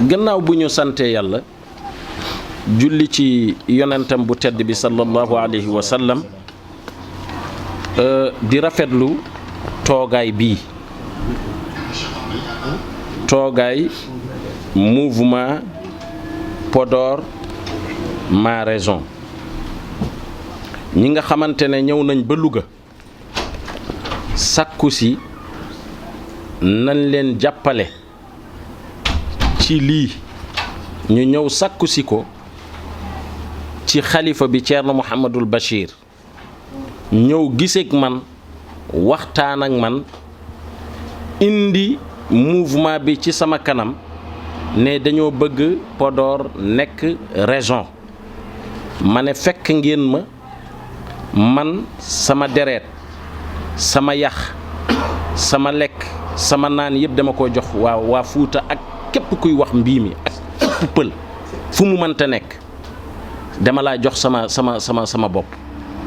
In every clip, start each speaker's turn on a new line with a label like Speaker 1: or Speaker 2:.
Speaker 1: gannaaw bu ñu sante yàlla julli ci yonentam bu tedd bi sallallahu alayhi wa sallam di rafetlu toogaay bii toogaay mouvement Podor ma raison ñi nga xamante ne ñëw nañ ba Louga sàkku si nañ leen jàppale ci lii ñu ñëw sàkku si ko ci xalifa bi Thierno Mouhamadul Bachir ñëw giseek man waxtaan ak man indi mouvement bi ci sama kanam ne dañoo bëgg Podor nekk région ma ne fekk ngeen ma man sama deret sama yax sama lekk sama naan yëpp dama ko jox waa Fuuta ak képp kuy wax mbii mi ak képp pël fu mu mënta nekk dama laa jox sama bopp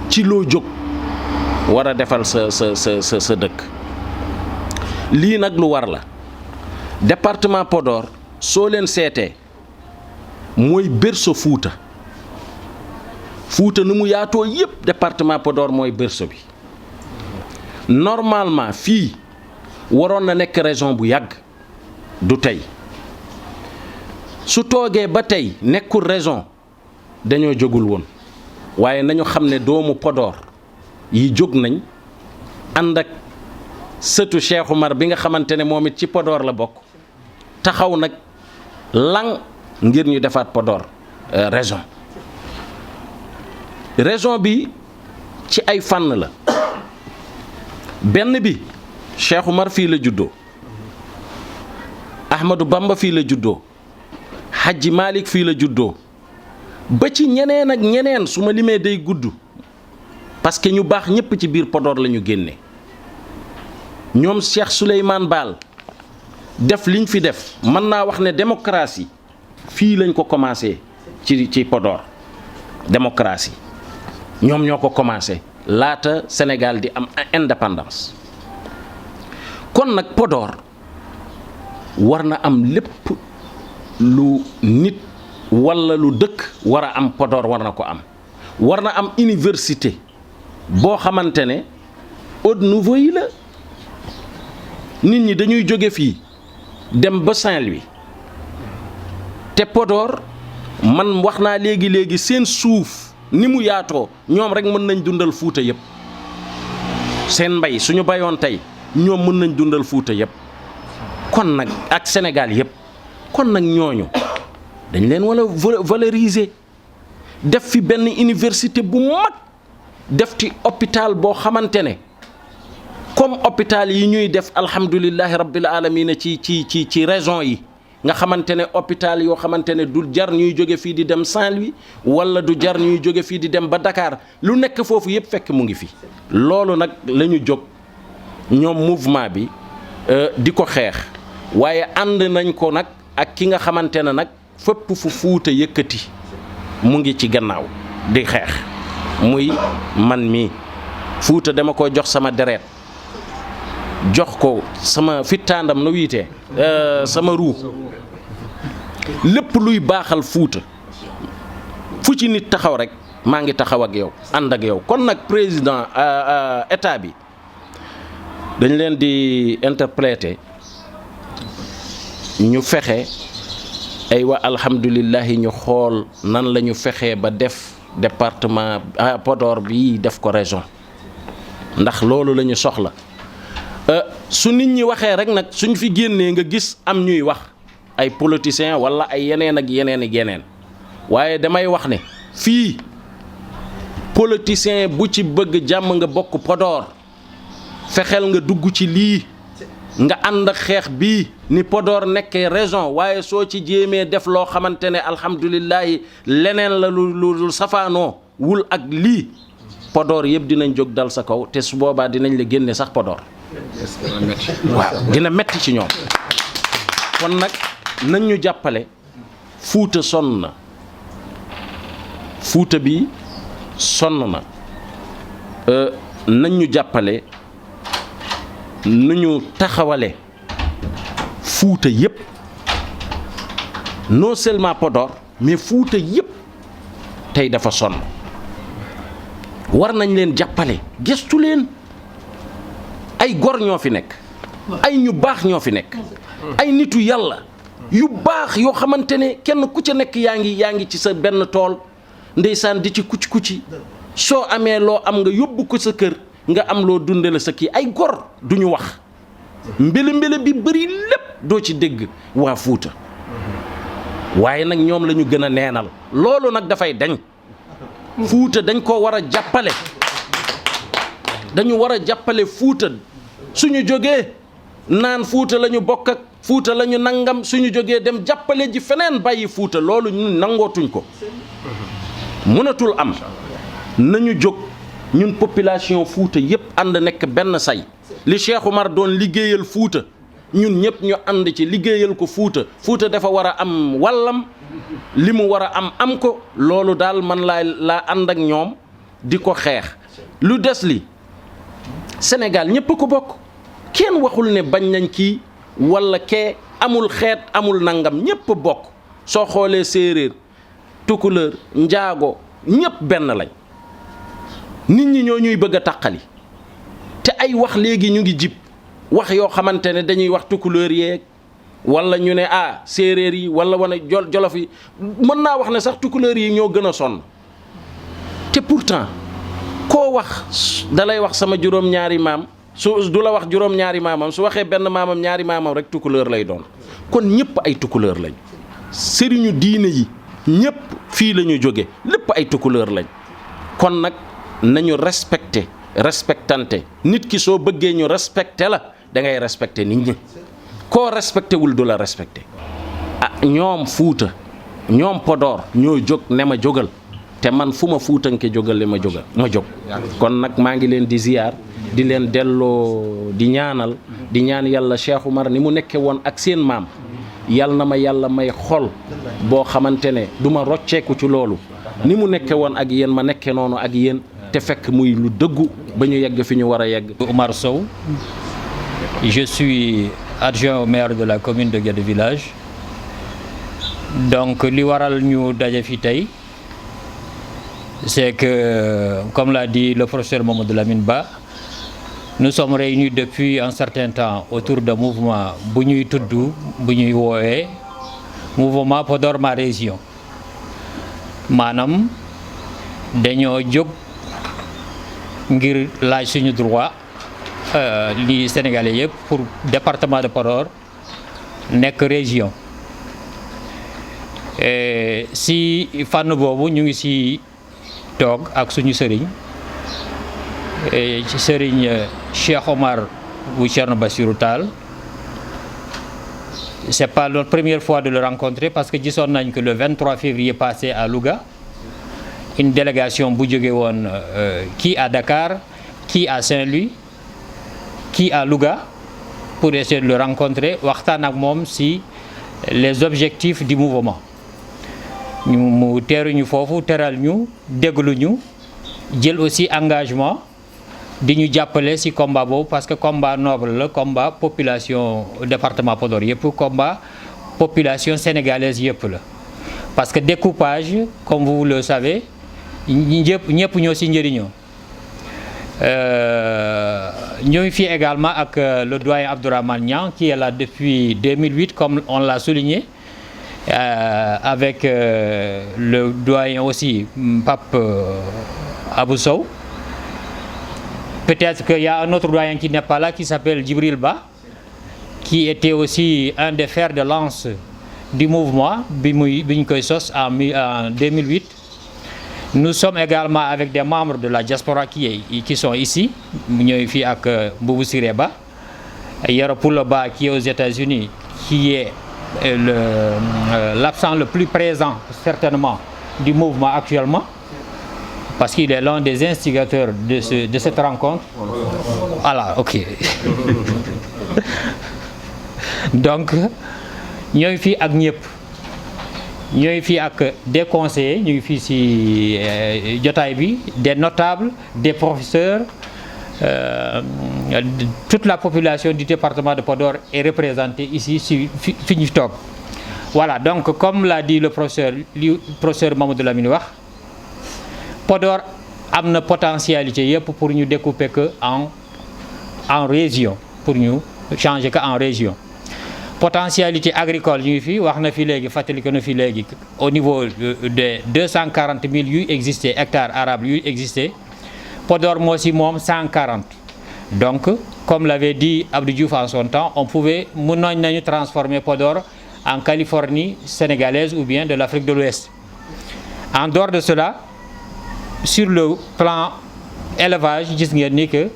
Speaker 1: ci loo jóg war a defal sa dëkk lii nag lu war la département Podor soo leen seetee mooy berceau Fuuta nu mu yaatoo yépp département Podor mooy berceau bi normalement fii waroon na nekk région bu yàgg du tey su toogee ba tey nekkul région dañoo jógul woon waaye nañu xam ne doomu Podor yi jóg nañ ànd ak sëtu Cheikh Oumar bi nga xamante ne moom it ci Podor la bokk taxaw nag lang ngir ñu defaat Podor région bi ci ay fànn la benn bi Cheikh Oumar fii la juddoo Ahmadou Bamba fii la juddoo Hadji Malick fii la juddoo ba ci ñeneen ak ñeneen su ma limee day gudd parce que ñu baax ñépp ci biir Podor la ñu génne ñoom Cheikh Souleymane Baal def liñ fi def mën naa wax ne démocratie fii lañ ko commencé ci Podor démocratie ñoom ñoo ko commencé laata Sénégal di am indépendance kon nag Podor war na am lépp lu nit walla lu dëkk war a am Podor war na ko am war na am université boo xamante ne haut niveau yi la nit ñi dañuy jóge fii dem ba Saint-Louis te Podor man wax naa léegi seen suuf ni mu yaatoo ñoom rek mën nañ dundal Fuuta yëpp seen mbay suñu bayoon tey ñoom mën nañ dundal Fuuta yëpp kon nag ak Sénégal yëpp kon nag ñooñu dañ leen wala valoriser def fi benn université bu mag def ci hôpital boo xamante ne comme hôpital yi ñuy def alhamdulillahi rabbil alamin ci région yi nga xamante ne hôpital yoo xamante ne du jar ñuy jóge fii di dem Saint-Louis wala du jar ñuy jóge fii di dem ba Dakar lu nekk foofu yëpp fekk mu ngi fi loolu nag la ñu jóg ñoom mouvement bi di ko xeex waaye ànd nañ ko nag ak ki nga xamante ne nag fépp fu Fuuta yëkkati mu ngi ci gannaaw di xeex muy man mii Fuuta dama ko jox sama deret jox ko sama fittaandam na wiitee sama ruu lépp luy baaxal Fuuta fu ci nit taxaw rek maa ngi taxaw ak yow ànd ak yow kon nag président état bi dañ leen di interpréter ñu fexe ay wa alhamdulillahi ñu xool nan la ñu fexee ba def département Podor bi def ko région ndax loolu la ñu soxla su nit ñi waxee rek nag suñ fi génnee nga gis am ñuy wax ay politiciens walla ay yeneen ak yeneen waaye damay wax ne fii politicien bu ci bëgg jàmm nga bokk Podor fexeel nga dugg ci lii nga ànd ak xeex bii ni Podor nekkee région waaye soo ci jéemee def loo xamante ne alhamdulillahi leneen la lu safaanoo wul ak lii Podor yëpp dinañ jóg dal sa kaw te su boobaa dinañ la génne sax Podor waaw dina metti ci ñoom kon nag nañ ñu jàppale Fuuta sonn na Fuuta bi sonn na nañ ñu jàppale nu ñu taxawale Fuuta yépp non seulement Podor mais Fuuta yépp tey dafa sonn war nañ leen jàppale gëstu leen ay gor ñoo fi nekk ay ñu baax ñoo fi nekk ay nitu yàlla yu baax yoo xamante ne kenn ku ca nekk yaa ngi ci sa benn tool ndeysaan di ci kucci soo amee loo am nga yóbbu ko sa kër nga am loo dundale sa kii ay gor duñu wax mbele bi bëri lépp doo ci dégg waa Fuuta waaye nag ñoom la ñu gën a neenal loolu nag dafay dañ Fuuta dañ ko war a jàppale dañu war a jàppale Fuuta suñu jógee naan Fuuta la ñu bokk ak Fuuta la ñu nangam suñu jógee dem jàppale ji feneen bàyyi Fuuta loolu ñun nangootuñ ko mënatul am nañu jóg ñun population Fuuta yépp ànd nekk benn say li Cheikh Oumar doon liggéeyal Fuuta ñun ñëpp ñu ànd ci liggéeyal ko Fuuta dafa war a am wàllam li mu war a am ko loolu daal man laa ànd ak ñoom di ko xeex lu des li Sénégal ñëpp ko bokk kenn waxul ne bañ nañ kii walla kee amul xeet amul nangam ñëpp bokk soo xoolee séeréer tukulóor njaago ñëpp benn lañ nit ñi ñoo ñuy bëgg a taqali te ay wax léegi ñu ngi jib wax yoo xamante ne dañuy wax tukulóor yeeg walla ñu ne séeréer yi walla jolof yi mën naa wax ne sax tukulóor yi ñoo gën a sonn te pourtant koo wax dalay wax sama juróom-ñaari maam su du la wax juróom-ñaari maamam su waxee benn maamam ñaari maamam rek tukulóor lay doon kon ñëpp ay tukulóor lañ sëriñu diine yi ñëpp fii la ñu jóge lépp ay tukulóor lañ kon nag nañu respectante nit ki soo bëggee ñu respecté la da ngay respecté nit ñi koo respecté wul du la respecté ñoom Fuuta ñoom Podor ñoo jóg ne ma jógal te man fu ma fuutanke jógale ma jóg kon nag maa ngi leen di ziyaar di leen delloo di ñaan yàlla Cheikh Oumar ni mu nekke woon ak seen maam yal na ma yàlla may xol boo xamante ne du ma rocceeku ci loolu ni mu nekke woon ak yéen ma nekke noonu ak yéen te fekk muy lu dëggu ba ñu yegg fi ñu war a yegg.
Speaker 2: Oumar Sow, je suis adjoint au maire de la commune de Guédé Village. Donc li waral ñu daje fi tey c'est que comme l'a dit le professeur Mamadou Lamine Ba, nous sommes réunis depuis un certain temps autour d'un mouvement bu ñuy tudd bu ñuy woowee mouvement Podor ma région maanaam dañoo jóg ngir laaj suñu droit li Sénégalais yëpp pour département de Podor nekk région si fànn boobu ñu ngi si toog ak suñu sëriñ ci sëriñ Cheikh Oumar bu Thierno Bassirou Tall. C'est pas notre première fois de le rencontrer parce que gisoon nañ que le 23 février passé à Louga une délégation bu jóge woon kii à Dakar kii à Saint-Louis kii à Louga pour essayer de le rencontrer waxtaan ak moom si les objectifs du mouvement mu teeruñu foofu teral ñu déglu ñu jël aussi engagement di ñu jàppale ci combat boobu parce que combat noble la combat population département Podor yëpp combat population sénégalaise yëpp la parce que découpage comme vous le savez ñëpp ñoo ci njëriñoo ñoo ngi fi également ak le doyen Abdourahmane Niang qui est là depuis 2008 comme on l'a souligné avec le doyen aussi Pape Abou Sow. Peut-être qu'il y a un autre doyen qui n'est pas là, qui s'appelle Djibril Ba, qui était aussi un des fers de lance du mouvement Biñ Koy Sos en 2008. Nous sommes également avec des membres de la diaspora qui sont ici. Ñooy fi ak Boubou Siré Ba, Yoro Poulo Ba qui est aux États-Unis, qui est l'absent le plus présent certainement du mouvement actuellement. Parce qu'il est l'un des instigateurs de cette rencontre. Voilà, ok. Donc, ñooy fii ak ñëpp ñooy fii ak des conseillers ñu ngi fii ci jotaay bi des notables des professeurs toute la population du département de Podor est représentée ici ci fi ñu toog Voilà, donc comme l'a dit le professeur Mamadou Lamine wax, Podor a une potentialité pour nous découper que en région, pour nous changer que en région. Potentialité agricole, au niveau de 240 000 hectares arabes existaient, Podor moi aussi 140. Donc, comme l'avait dit Abdou Diouf en son temps, on pouvait transformer Podor en Californie sénégalaise ou bien de l'Afrique de l'Ouest. En dehors de cela, sur le plan élevage, gis ngeen ni que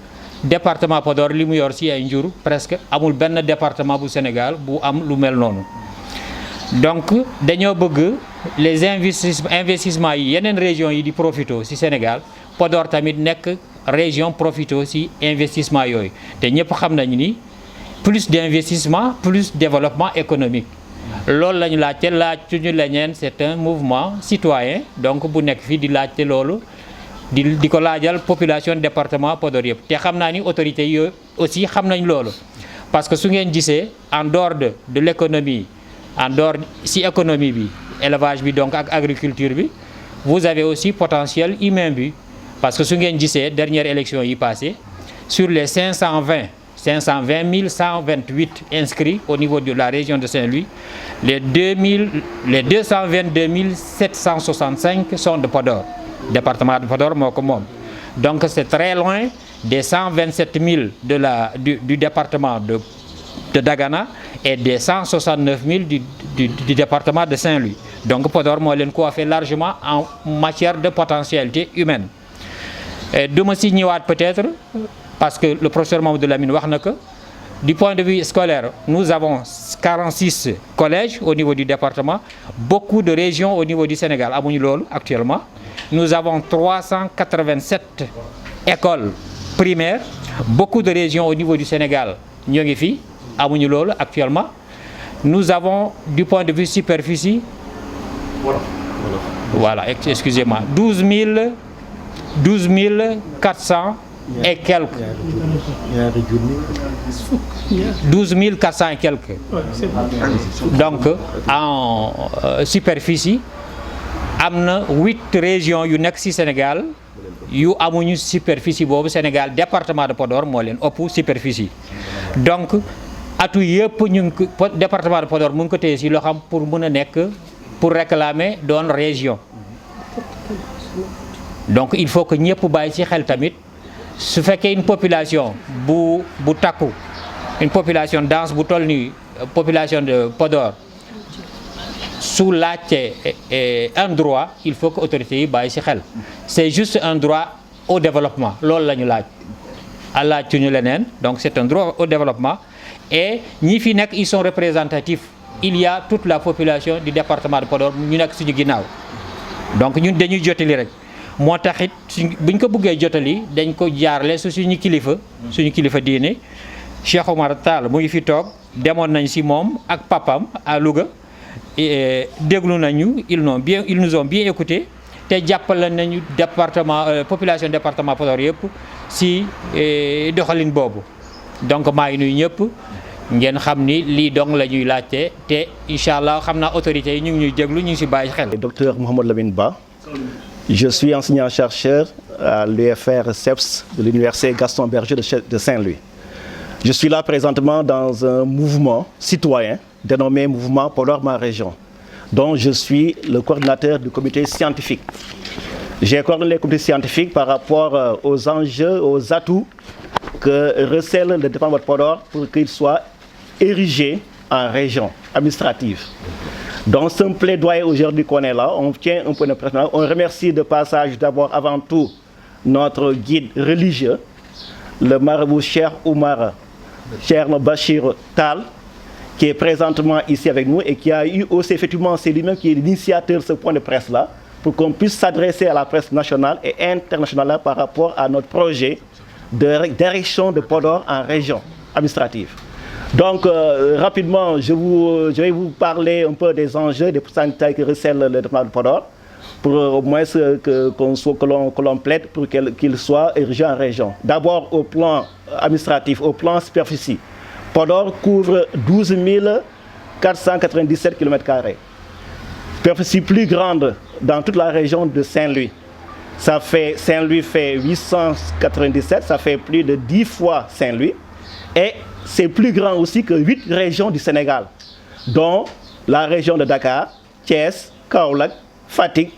Speaker 2: département Podor li mu yor ci ay njur presque amul benn département bu Sénégal bu am lu mel noonu. Donc dañoo bëgg les investissements yi yeneen régions yi di profito ci Sénégal, Podor tamit nekk région profito ci investissement yooyu te ñëpp xam nañu ni plus d'investissement plus développement économique. Loolu lañu laajte laajtuñu leneen, c'est un mouvement citoyen donc bu nekk fii di laajte loolu di ko laajal population département Podor yëpp te xam naa ni autorités yi aussi xam nañ loolu parce que su ngeen gisee en dehors de l'économie, en dehors si économie bi élevage bi donc ak agriculture bi, vous avez aussi potentiel humain bi parce que su ngeen gisee dernière élection yi passé sur les 520 128 inscrits au niveau de la région de Saint-Louis, les 222 765 sont de Podor, département de Podor moo ko moom. Donc c'est très loin des 127 000 du département de Dagana et des 169 000 du département de Saint-Louis. Donc Podor moo leen coiffé largement en matière de potentialité humaine. Du ma si ñëwaat peut-être parce que le professeur Mamadou Lamine wax na que du point de vue scolaire, nous avons 46 collèges au niveau du département, beaucoup de régions au niveau du Sénégal amuñu loolu actuellement. Nous avons 387 écoles primaires, beaucoup de régions au niveau du Sénégal ñoo ngi fi amuñu loolu actuellement. Nous avons du point de vue superficie, voilà, excusez-moi, 12 400 et quelques. 12 400 et quelques. Donc, en superficie, am na 8 régions yu nekk ci Sénégal yu amuñu superficie boobu. Sénégal département de Podor moo leen ëpp superficie. Donc, atu yëpp ñu département de Podor mu ngi ko téye ci loo xam pour mën a nekk pour réclamer doon région. Donc, il faut que ñëpp bàyyi ci xel tamit. Su fekkee une population bu takku, une population dense bu toll ni population de Podor su laajte un droit, il faut que autorités yi bàyyi ci xel. C'est juste un droit au développement, loolu la ñu laaj laajtuñu leneen. Donc c'est un droit au développement et ñi fi nekk ils sont représentatifs. Il y a toute la population du département de Podor ñu nekk suñu ginnaaw, donc ñun dañuy jotali rek. Moo taxit buñ ko bëggee jotali dañ ko jaarle suñu kilifa diine Cheikh Omar Tall mu ngi fi toog, demoon nañ ci moom ak papam à Louga déglu nañu, ils nous ont bien écouté te jàppale nañu population département Podor yëpp ci doxalin boobu. Donc maa ngi nuyu ñëpp ngeen xam ni lii dong la ñuy laajte te incha allah xam naa autorités yi ñu ngi ñuy déglu ñu ngi ci bàyyi xel.
Speaker 3: Docteur Mouhamadou Lamine Ba. Je suis enseignant-chercheur à l'UFR CEPS de l'Université Gaston Berger de Saint-Louis. Je suis là présentement dans un mouvement citoyen dénommé Mouvement Podor Ma Région, dont je suis le coordinateur du comité scientifique. J'ai coordonné le comité scientifique par rapport aux enjeux, aux atouts que recèle le département de Podor pour qu'il soit érigé en région administrative. Donc, c'est un plaidoyer aujourd'hui qu'on est là. On tient un peu de pression. On remercie de passage d'abord, avant tout, notre guide religieux, le marabout Cheikh Oumar Bachir Tall, qui est présentement ici avec nous et qui a eu aussi, effectivement, c'est lui-même qui est l'initiateur de ce point de presse-là, pour qu'on puisse s'adresser à la presse nationale et internationale par rapport à notre projet d'érection de Podor en région administrative. Donc, rapidement, je vais vous parler un peu des enjeux, des pourcentages que recèle le département de Podor, pour au moins que l'on plaide pour qu'il soit érigé en région. D'abord, au plan administratif, au plan superficie. Podor couvre 12 497 km². Superficie plus grande dans toute la région de Saint-Louis. Saint-Louis fait 897, ça fait plus de 10 fois Saint-Louis. Et c'est plus grand aussi que 8 régions du Sénégal, dont la région de Dakar, Thiès, Kaolack, Fatick.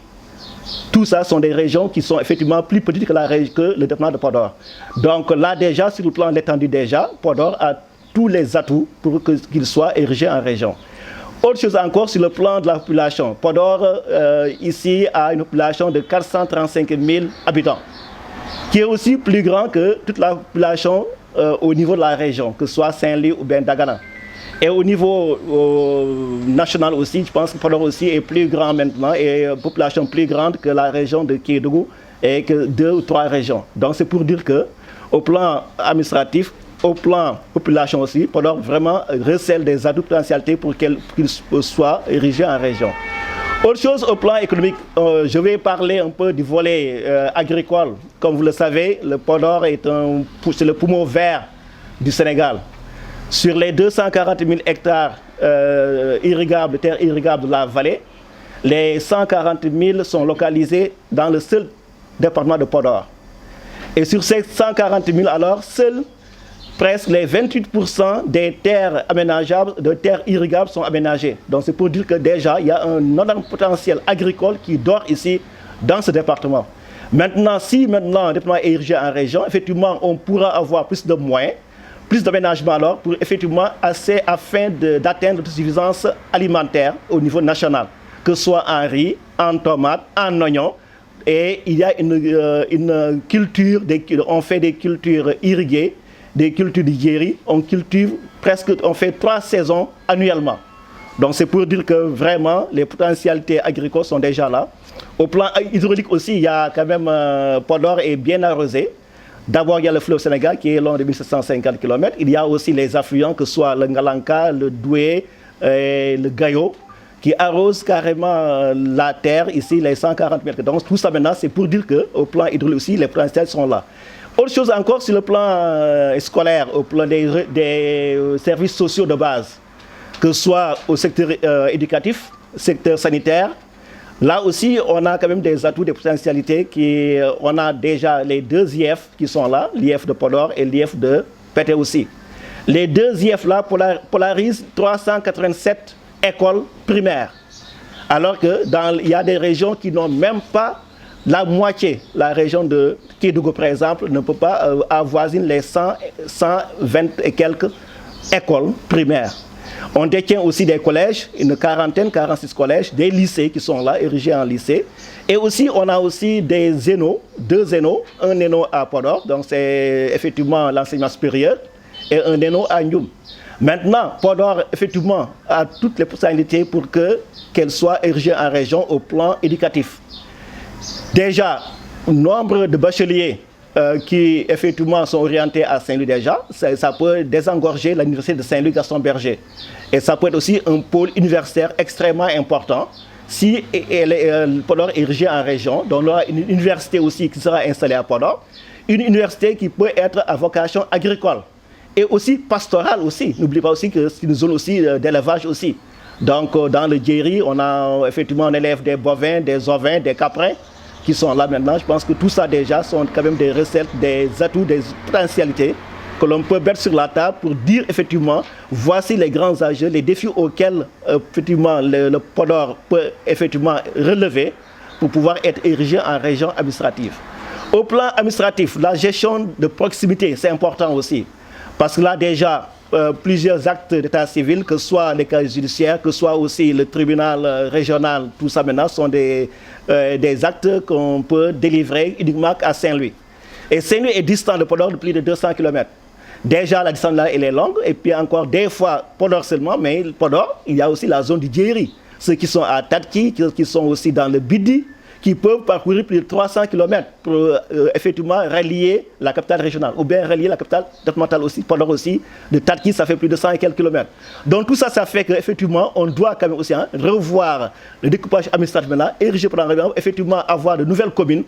Speaker 3: Tout ça sont des régions qui sont effectivement plus petites que le département de Podor. Donc là déjà, sur le plan de l'étendue déjà, Podor a tous les atouts pour qu'il soit érigé en région. Autre chose encore sur le plan de la population. Podor ici a une population de 435 000 habitants, qui est aussi plus grand que toute la population au niveau de la région, que ce soit Saint-Louis ou bien Dagana. Et au niveau national aussi, je pense que Podor aussi est plus grand maintenant et une population plus grande que la région de Kédougou et que 2 ou 3 régions. Donc c'est pour dire que au plan administratif, au plan population aussi, Podor vraiment recèle des atouts de potentialité pour qu'il soit érigé en région. Autre chose au plan économique, je vais parler un peu du volet agricole. Comme vous le savez, le Podor c'est le poumon vert du Sénégal. Sur les 240 000 hectares irrigables, terres irrigables de la vallée, les 140 000 sont localisés dans le seul département de Podor. Et sur ces 140 000, alors, seuls presque les 28% des terres aménageables, de terres irrigables sont aménagées. Donc c'est pour dire que déjà, il y a un énorme potentiel agricole qui dort ici, dans ce département. Maintenant, si le département est érigé en région, effectivement, on pourra avoir plus de moyens, plus d'aménagement alors, pour effectivement afin d'atteindre l'autosuffisance alimentaire au niveau national, que ce soit en riz, en tomates, en oignons. Et il y a une culture, on fait des cultures irriguées, des cultures de djéri, on fait 3 saisons annuellement. Donc c'est pour dire que vraiment les potentialités agricoles sont déjà là. Au plan hydraulique aussi, il y a quand même Podor est bien arrosé. D'abord, il y a le fleuve Sénégal qui est long de 1750 km. Il y a aussi les affluents, que ce soit le Ngalanka, le Doué, le Gayo, qui arrosent carrément la terre, ici, les 140 mètres. Donc tout ça maintenant, c'est pour dire qu'au plan hydraulique aussi, les potentiels sont là. Autre chose encore sur le plan scolaire, au plan des services sociaux de base, que ce soit au secteur éducatif, secteur sanitaire. Là aussi, on a quand même des atouts, des potentialités. On a déjà les 2 IF qui sont là, l'IF de Podor et l'IF de Pété aussi. Les 2 IF là polarisent 387 écoles primaires. Alors qu'il y a des régions qui n'ont même pas la moitié. La région de Kédougou, par exemple, ne peut pas avoisiner les 120 et quelques écoles primaires. On détient aussi des collèges, une quarantaine, 46 collèges, des lycées qui sont là, érigés en lycée. Et aussi, on a aussi des zénos, 2 zénos, un zéno à Podor, donc c'est effectivement l'enseignement supérieur, et un zéno à Ndioum. Maintenant, Podor, effectivement, a toutes les possibilités pour qu'elle soit érigée en région au plan éducatif. Déjà, nombre de bacheliers qui effectivement sont orientés à Saint-Louis déjà, ça peut désengorger l'université de Saint-Louis Gaston Berger. Et ça peut être aussi un pôle universitaire extrêmement important si Podor est érigé en région. Donc il y aura une université aussi qui sera installée à Podor, une université qui peut être à vocation agricole et aussi pastorale aussi. N'oubliez pas aussi que c'est une zone aussi d'élevage aussi. Donc dans le djéri, on élève des bovins, des ovins, des caprins qui sont là maintenant. Je pense que tout ça déjà sont quand même des recettes, des atouts, des potentialités que l'on peut mettre sur la table pour dire effectivement, voici les grands enjeux, les défis auxquels effectivement le Podor peut effectivement relever pour pouvoir être érigé en région administrative. Au plan administratif, la gestion de proximité, c'est important aussi. Parce que là déjà, plusieurs actes d'état civil, que ce soit les cas judiciaires, que ce soit aussi le tribunal régional, tout ça maintenant sont des actes qu'on peut délivrer uniquement à Saint-Louis. Et Saint-Louis est distant de Podor de plus de 200 km. Déjà, la distance là, elle est longue, et puis encore des fois, Podor seulement, mais Podor, il y a aussi la zone du djéri. Ceux qui sont à Tadki, qui sont aussi dans le Bidi, qui peuvent parcourir plus de 300 km pour effectivement rallier la capitale régionale, ou bien rallier la capitale départementale aussi, Podor aussi, de Tadki, ça fait plus de 100 et quelques kilomètres. Donc tout ça, ça fait qu'effectivement, on doit quand même aussi revoir le découpage administratif maintenant, ériger pour effectivement avoir de nouvelles communes,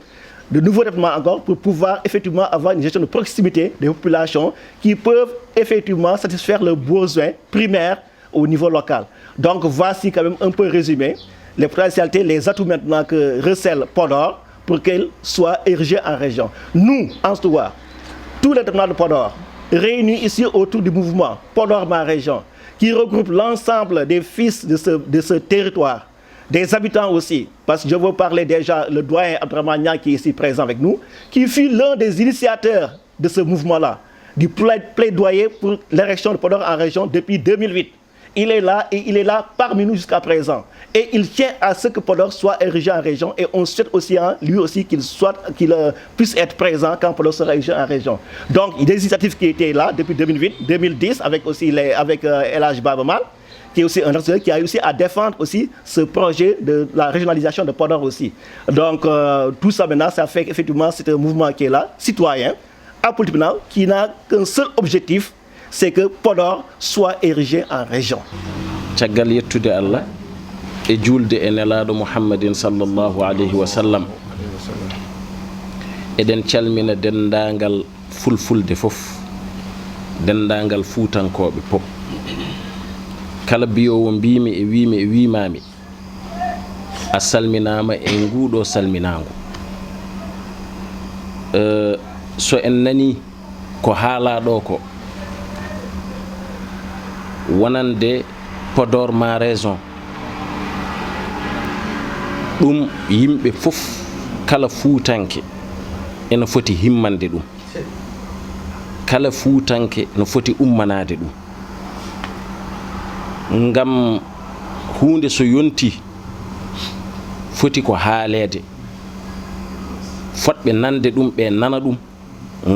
Speaker 3: de nouveaux départements encore, pour pouvoir effectivement avoir une gestion de proximité des populations qui peuvent effectivement satisfaire leurs besoins primaires au niveau local. Donc voici quand même un peu résumé les potentialités, les atouts maintenant que recèle Podor pour qu'elle soit érigée en région. Nous, en Stoa, tous les départements de Podor, réunis ici autour du mouvement Podor Ma Région, qui regroupe l'ensemble des fils de ce territoire, des habitants aussi, parce que je veux parler déjà le doyen Abdraman Niang qui est ici présent avec nous, qui fut l'un des initiateurs de ce mouvement-là, du plaidoyer pour l'érection de Podor en région depuis 2008. Il est là et il est là parmi nous jusqu'à présent. Et il tient à ce que Podor soit érigé en région et on souhaite aussi, lui aussi, qu'il puisse être présent quand Podor sera érigé en région. Donc, il y a des initiatives qui étaient là depuis 2008, 2010 avec aussi avec El Hadj Baba Mal, qui est aussi un acteur qui a réussi à défendre aussi ce projet de la régionalisation de Podor aussi. Donc, tout ça maintenant, ça fait qu'effectivement, c'est un mouvement qui est là, citoyen, apolitique, qui n'a qu'un seul objectif, c'est que Podor soit érigé en région.
Speaker 1: Caggal yettude Allah e julde e nelaɗo Muhammadin sallallahu alayhi wa sallam eɗen calmina dendagal fulfulde fof dendagal fuutankoɓe pop kala biyowo mbimi e wimi e wimami a salminama e nguɗo salminago so en nani ko haalaɗo ko wonande Podor Ma Région ɗum yimɓe fof kala fuutanke ene foti himmande ɗum kala fuutanke no foti ummanade ɗum ngam hunde so yonti foti ko haalede fotɓe nande ɗum ɓe nana ɗum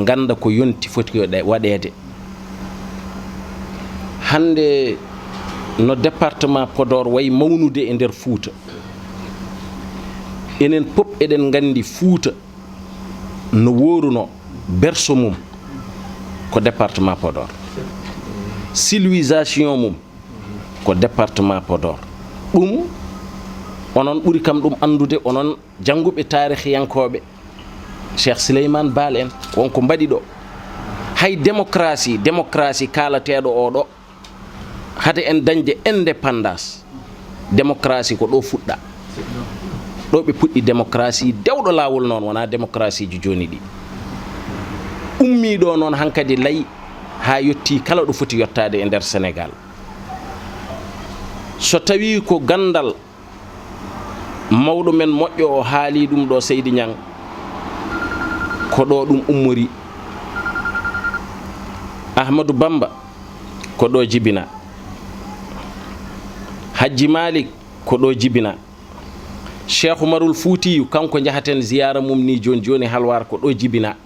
Speaker 1: ganda ko yonti foti waɗede hande no département Podor way mawnude e nder Fouta enen pop eɗen gandi Fouta no woruno berso mum ko département Podor civilisation mum ko département Podor ɗum onon ɓuri kam ɗum andude onon jannguɓe tarihiyankoɓe Cheikh Souleymane Baal en wonko mbaɗi ɗo hay démocratie kalateɗo oɗo hade en dañde indépendance démocratie ko ɗo fuɗɗa ɗo ɓe puɗɗi démocratie dewɗo lawol noon wona démocratie ji joni ɗi ummiɗo noon hankadi layi ha yetti kala ɗo foti yettade e nder Sénégal so tawi ko gandal mawɗo men moƴƴo o haali ɗum ɗo Seydi Niang ko ɗo ɗum ummori Ahmadou Bamba ko ɗo jibina Hadji Malik ko ɗo jibina Cheikh Oumarul Foutiyu kanko jahaten ziyara mum ni joni halwar ko ɗo jibina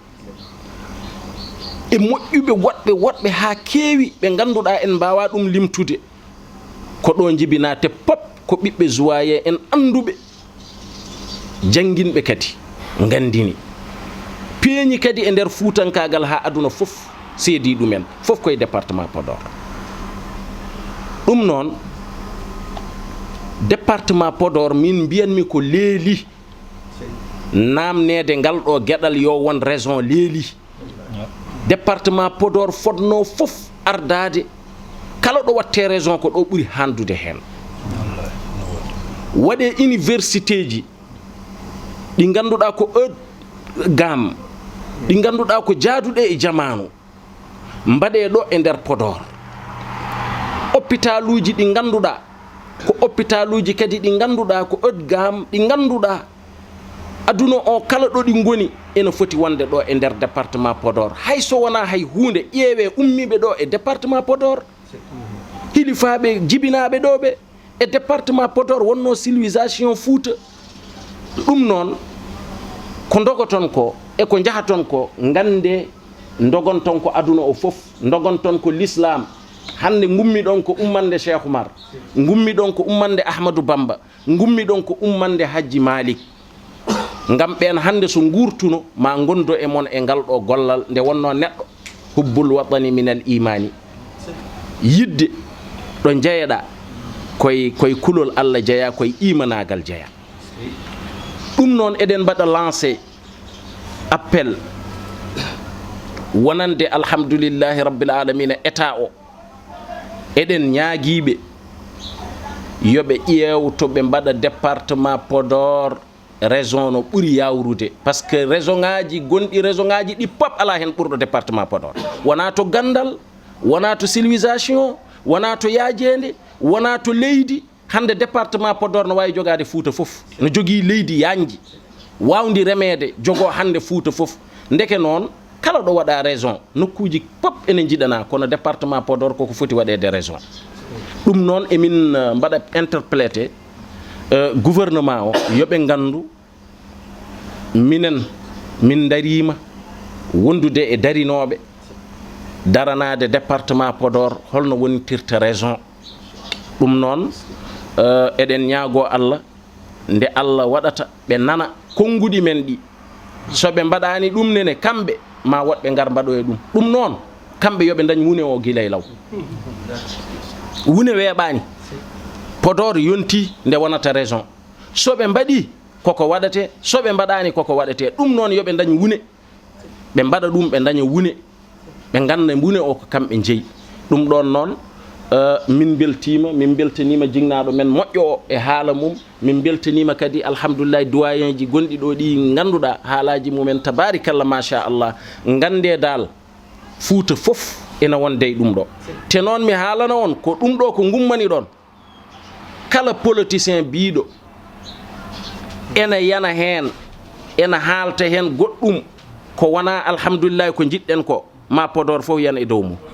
Speaker 1: e moƴƴuɓe woɗɓe ha keewi ɓe ganduɗa en mbawa ɗum limtude ko ɗo jibina te pop ko ɓiɓɓe joye en anduɓe janguinɓe kadi gandini peeñi kadi e nder fuutankagal ha aduna fof seedi ɗumen fof koye département Podor ɗum noon département Podor min mbiyanmi ko leeli namnede ngal ɗo gueɗal yo won raison leeli département Podor fotno fof ardade kala ɗo watte raison ko ɗo ɓuri handude hen waɗe université ji ɗi ganduɗa ko gam ɗi ganduɗa ko jaaduɗe e jamanu mbaɗe ɗo e nder Podor hôpital uji ɗi ganduɗa ko hôpital uji kadi ɗi ganduɗa ko gam ɗi ganduɗa aduna o kala ɗo ɗi goni ene foti wonde ɗo e nder département Podor hay so wona hay hunde ƴeewe ummiɓe ɗo e département Podor hilifaɓe jibinaɓe ɗo ɓe e département Podor wonno civilisation Fouta ɗum noon ko dogoton ko e ko jahaton ko gande dogonton ko aduna o fof dogonton ko l'islam hande gummi ɗon ko ummande Cheikh Oumar gummi ɗon ko ummande Ahmadou Bamba gummi ɗon ko ummande Hadji Malik ngam ɓen hande so gurtuno ma gondo e mon e ngal ɗo gollal nde wonno neɗɗo hubbul watani min al imani yidde ɗo jeeyaɗa koye kulol Allah jeeya koye imanagal jeeya ɗum noon eɗen mbaɗa lancé appel wonande alhamdoulillahi rabbil alamina état o eɗen ñaagiiɓe yoɓe ƴeew to ɓe mbaɗa département Podor région no ɓuri yawrude par ce que région ŋaji gonɗi région ŋaji ɗi pop ala hen ɓurɗo département Podor wona to gandal wona to civilisation wona to yaajede wona to leydi hande département Podor no wawi jogade Fouta foof no jogui leydi yanji wawdi remede jogo hande Fouta foof ndeke noon kala ɗo waɗa région nokkuji pop ene jiɗana kono département Podor koko foti waɗede région ɗum noon emin mbaɗa interprété gouvernement o yoɓe gandu minen min darima wondude e darinoɓe daranade département Podor holno wonitirta région ɗum noon eɗen ñaago Allah nde Allah waɗata ɓe nana konguɗi men ɗi soɓe mbaɗani ɗum nene kamɓe ma woɗɓe ngar mbaɗo e ɗum noon kamɓe yoɓe dañ wune o guila e law wune weeɓani Podor yonti nde wonata région soɓe mbaɗi koko waɗate soɓe mbaɗani koko waɗate ɗum noon yoɓe dañ wune ɓe mbaɗa ɗum ɓe daña wune ɓe ganda wune o ko kamɓe jeeyi ɗum ɗon noon min beltima min beltanima jignaɗo men moƴƴo o e haala mum min beltanima kadi alhamdoulillahi doyen ji gonɗi ɗo ɗi ganduɗa haalaji mumen tabarikalla machallah gande dal Fouta foof ina wonde e ɗum ɗo te noon mi haalana on ko ɗum ɗo ko gummani ɗon kala politicien biiɗo ena yana hen ena haalta hen goɗɗum ko wona alhamdoulillahi ko jiɗɗen ko ma Podor fof yana e dow mum